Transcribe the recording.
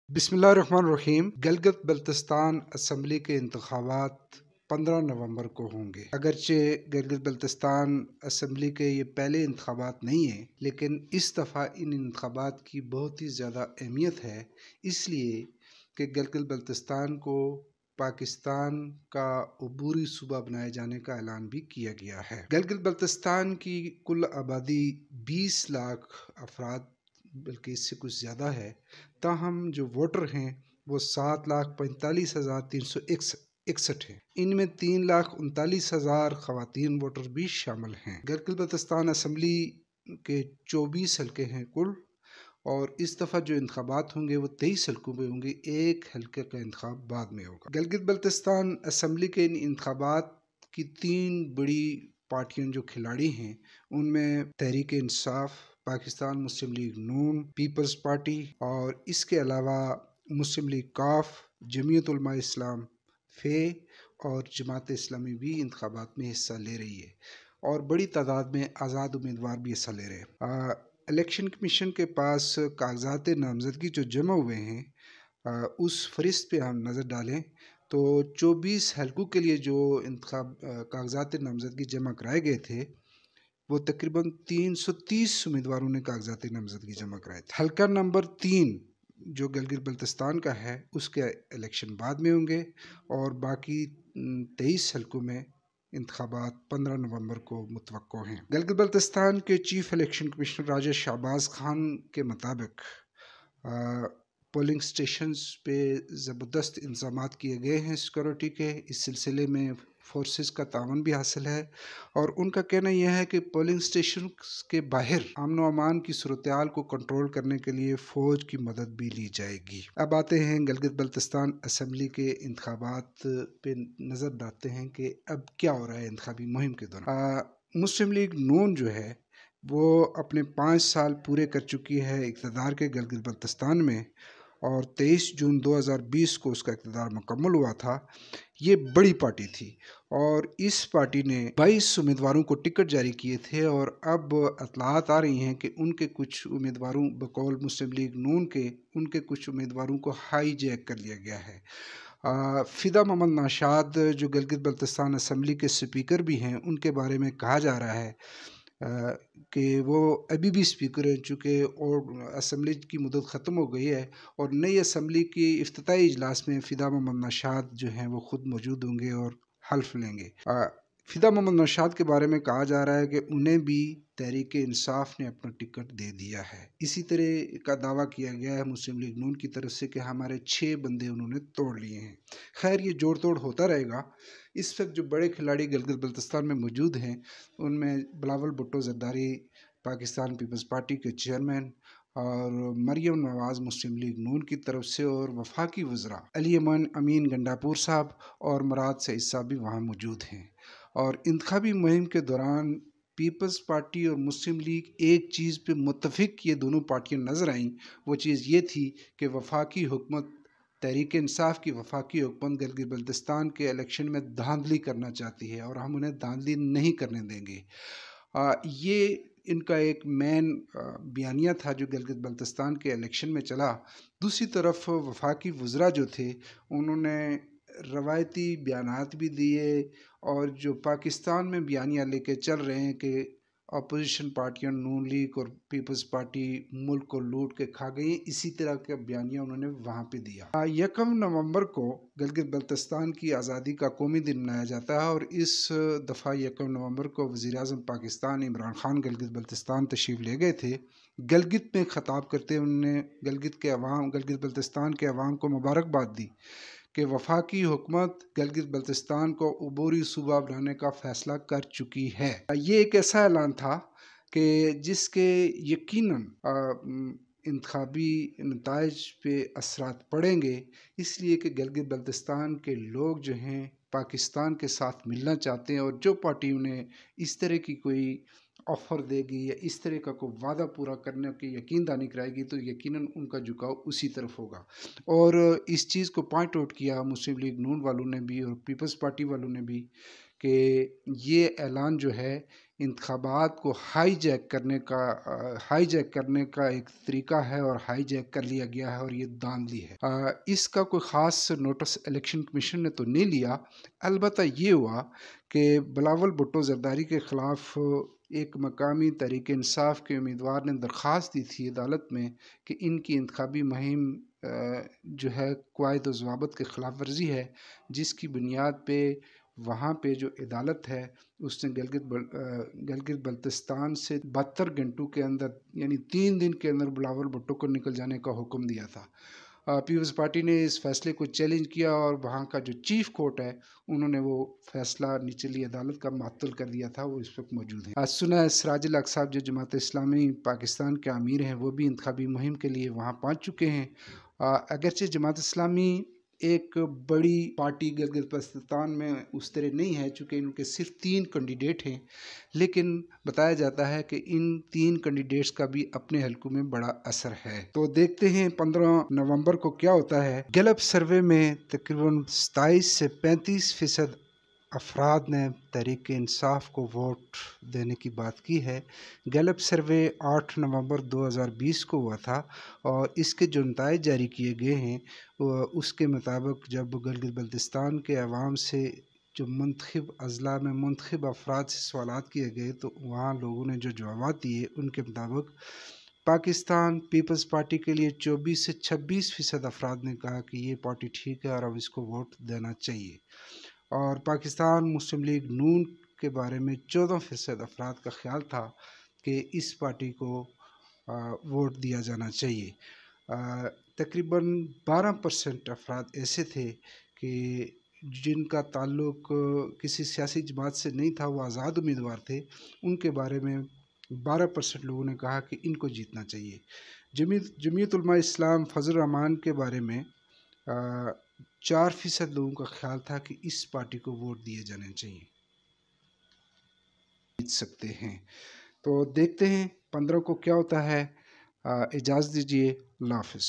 بسم اللہ الرحمن الرحیم۔ گلگت بلتستان اسمبلی کے انتخابات 15 نومبر کو ہوں گے۔ اگرچہ گلگت بلتستان اسمبلی کے یہ پہلے انتخابات نہیں ہیں، لیکن اس دفعہ ان انتخابات کی بہت ہی زیادہ اہمیت ہے، اس لیے کہ گلگت بلتستان کو پاکستان کا عبوری صوبہ بنائے جانے کا اعلان بھی کیا گیا ہے۔ گلگت بلتستان کی کل آبادی 20 لاکھ افراد بلکہ اس سے کچھ زیادہ ہے، تاہم جو ووٹر ہیں وہ 7,45,361 ہیں۔ ان میں 3,39,000 خواتین ووٹر بھی شامل ہیں۔ گلگت بلتستان اسمبلی کے 24 حلقے ہیں کل، اور اس دفعہ جو انتخابات ہوں گے وہ 23 حلقوں میں ہوں گے، ایک حلقے کا انتخاب بعد میں ہوگا۔ گلگت بلتستان اسمبلی کے ان انتخابات کی 3 بڑی پارٹیاں جو کھلاڑی ہیں، ان میں تحریک انصاف، پاکستان مسلم لیگ نون، پیپلز پارٹی، اور اس کے علاوہ مسلم لیگ کاف، جمعیت علماء اسلام فے اور جماعت اسلامی بھی انتخابات میں حصہ لے رہی ہے، اور بڑی تعداد میں آزاد امیدوار بھی حصہ لے رہے ہیں۔ الیکشن کمیشن کے پاس کاغذات نامزدگی جو جمع ہوئے ہیں، اس فہرست پہ ہم نظر ڈالیں تو 24 حلقوں کے لیے جو کاغذات نامزدگی جمع کرائے گئے تھے، وہ تقریباً 330 امیدواروں نے کاغذات نامزدگی جمع کرائے تھے۔ حلقہ نمبر 3 جو گلگت بلتستان کا ہے، اس کے الیکشن بعد میں ہوں گے، اور باقی 23 حلقوں میں انتخابات 15 نومبر کو متوقع ہیں۔ گلگت بلتستان کے چیف الیکشن کمشنر راجہ شہباز خان کے مطابق پولنگ سٹیشنز پہ زبردست انتظامات کیے گئے ہیں سیکورٹی کے۔ اس سلسلے میں فورسز کا تعاون بھی حاصل ہے، اور ان کا کہنا یہ ہے کہ پولنگ سٹیشنز کے باہر امن و امان کی صورتحال کو کنٹرول کرنے کے لیے فوج کی مدد بھی لی جائے گی۔ اب آتے ہیں گلگت بلتستان اسمبلی کے انتخابات پہ نظر ڈالتے ہیں کہ اب کیا ہو رہا ہے انتخابی مہم کے دوران۔ مسلم لیگ نون جو ہے وہ اپنے 5 سال پورے کر چکی ہے اقتدار کے گلگت بلتستان میں، اور 23 جون 2020 کو اس کا اقتدار مکمل ہوا تھا۔ یہ بڑی پارٹی تھی، اور اس پارٹی نے 22 امیدواروں کو ٹکٹ جاری کیے تھے، اور اب اطلاعات آ رہی ہیں کہ ان کے کچھ امیدواروں بقول مسلم لیگ نون کے ان کے کچھ امیدواروں کو ہائی جیک کر لیا گیا ہے۔ فدا محمد ناشاد جو گلگت بلتستان اسمبلی کے سپیکر بھی ہیں، ان کے بارے میں کہا جا رہا ہے کہ وہ ابھی بھی اسپیکر ہیں، چونکہ اور اسمبلی کی مدت ختم ہو گئی ہے، اور نئی اسمبلی کی افتتاحی اجلاس میں فدا محمد ناشاد جو ہیں وہ خود موجود ہوں گے اور حلف لیں گے۔ فدا محمد ناشاد کے بارے میں کہا جا رہا ہے کہ انہیں بھی تحریک انصاف نے اپنا ٹکٹ دے دیا ہے۔ اسی طرح کا دعویٰ کیا گیا ہے مسلم لیگ نون کی طرف سے کہ ہمارے 6 بندے انہوں نے توڑ لیے ہیں۔ خیر، یہ جوڑ توڑ ہوتا رہے گا۔ اس وقت جو بڑے کھلاڑی گلگت بلتستان میں موجود ہیں، ان میں بلاول بھٹو زرداری پاکستان پیپلز پارٹی کے چیئرمین، اور مریم نواز مسلم لیگ نون کی طرف سے، اور وفاقی وزراء علی امین گنڈاپور صاحب اور مراد سعید صاحب بھی وہاں موجود ہیں۔ اور انتخابی مہم کے دوران پیپلز پارٹی اور مسلم لیگ ایک چیز پہ متفق یہ دونوں پارٹیاں نظر آئیں، وہ چیز یہ تھی کہ وفاقی حکومت تحریک انصاف کی وفاقی حکومت گلگت بلتستان کے الیکشن میں دھاندلی کرنا چاہتی ہے، اور ہم انہیں دھاندلی نہیں کرنے دیں گے۔ یہ ان کا ایک مین بیانیہ تھا جو گلگت بلتستان کے الیکشن میں چلا۔ دوسری طرف وفاقی وزراء جو تھے، انہوں نے روایتی بیانات بھی دیے، اور جو پاکستان میں بیانیہ لے کے چل رہے ہیں کہ اپوزیشن پارٹیاں نون لیگ اور پیپلز پارٹی ملک کو لوٹ کے کھا گئی ہیں، اسی طرح کا بیانیہ انہوں نے وہاں پہ دیا۔ 1 نومبر کو گلگت بلتستان کی آزادی کا قومی دن منایا جاتا ہے، اور اس دفعہ 1 نومبر کو وزیر اعظم پاکستان عمران خان گلگت بلتستان تشریف لے گئے تھے۔ گلگت میں خطاب کرتے انہوں نے گلگت بلتستان کے عوام کو مبارکباد دی کہ وفاقی حکومت گلگت بلتستان کو عبوری صوبہ بنانے کا فیصلہ کر چکی ہے۔ یہ ایک ایسا اعلان تھا کہ جس کے یقیناً انتخابی نتائج پہ اثرات پڑیں گے، اس لیے کہ گلگت بلتستان کے لوگ جو ہیں پاکستان کے ساتھ ملنا چاہتے ہیں، اور جو پارٹی انہیں اس طرح کی کوئی آفر دے گی یا اس طرح کا کوئی وعدہ پورا کرنے کی یقین دہانی کرائے گی، تو یقیناً ان کا جھکاؤ اسی طرف ہوگا۔ اور اس چیز کو پوائنٹ آؤٹ کیا مسلم لیگ نون والوں نے بھی اور پیپلز پارٹی والوں نے بھی کہ یہ اعلان جو ہے انتخابات کو ہائی جیک کرنے کا ایک طریقہ ہے اور ہائی جیک کر لیا گیا ہے اور یہ دھاندلی ہے۔ اس کا کوئی خاص نوٹس الیکشن کمیشن نے تو نہیں لیا، البتہ یہ ہوا کہ بلاول بھٹو زرداری کے خلاف ایک مقامی تحریک انصاف کے امیدوار نے درخواست دی تھی عدالت میں کہ ان کی انتخابی مہم جو ہے قواعد و ضوابط کے خلاف ورزی ہے، جس کی بنیاد پہ وہاں پہ جو عدالت ہے اس نے گلگت بلتستان سے 72 گھنٹوں کے اندر یعنی 3 دن کے اندر بلاول بھٹو کو نکل جانے کا حکم دیا تھا۔ پیپلز پارٹی نے اس فیصلے کو چیلنج کیا اور وہاں کا جو چیف کورٹ ہے انہوں نے وہ فیصلہ نچلی عدالت کا معطل کر دیا تھا، وہ اس وقت موجود ہیں۔ سنا ہے سراج الحق صاحب جو جماعت اسلامی پاکستان کے امیر ہیں وہ بھی انتخابی مہم کے لیے وہاں پہنچ چکے ہیں۔ اگرچہ جماعت اسلامی ایک بڑی پارٹی گلگت بلتستان میں اس طرح نہیں ہے چونکہ ان کے صرف 3 کینڈیڈیٹ ہیں، لیکن بتایا جاتا ہے کہ ان 3 کینڈیڈیٹس کا بھی اپنے حلقوں میں بڑا اثر ہے۔ تو دیکھتے ہیں 15 نومبر کو کیا ہوتا ہے۔ گیلپ سروے میں تقریباً 27 سے 35% افراد نے تحریک انصاف کو ووٹ دینے کی بات کی ہے۔ گیلپ سروے 8 نومبر 2020 کو ہوا تھا اور اس کے جو نتائج جاری کیے گئے ہیں اس کے مطابق جب گلگت بلتستان کے عوام سے جو منتخب اضلاع میں منتخب افراد سے سوالات کیے گئے تو وہاں لوگوں نے جو جوابات دیے ان کے مطابق پاکستان پیپلز پارٹی کے لیے 24 سے 26% افراد نے کہا کہ یہ پارٹی ٹھیک ہے اور اب اس کو ووٹ دینا چاہیے، اور پاکستان مسلم لیگ نون کے بارے میں 14% افراد کا خیال تھا کہ اس پارٹی کو ووٹ دیا جانا چاہیے۔ تقریباً 12% افراد ایسے تھے کہ جن کا تعلق کسی سیاسی جماعت سے نہیں تھا، وہ آزاد امیدوار تھے، ان کے بارے میں 12% لوگوں نے کہا کہ ان کو جیتنا چاہیے۔ جمعیت علماء اسلام فضل الرحمان کے بارے میں 4% لوگوں کا خیال تھا کہ اس پارٹی کو ووٹ دیے جانے چاہیے، جیت سکتے ہیں۔ تو دیکھتے ہیں 15 کو کیا ہوتا ہے۔ اجازت دیجیے، اللہ حافظ۔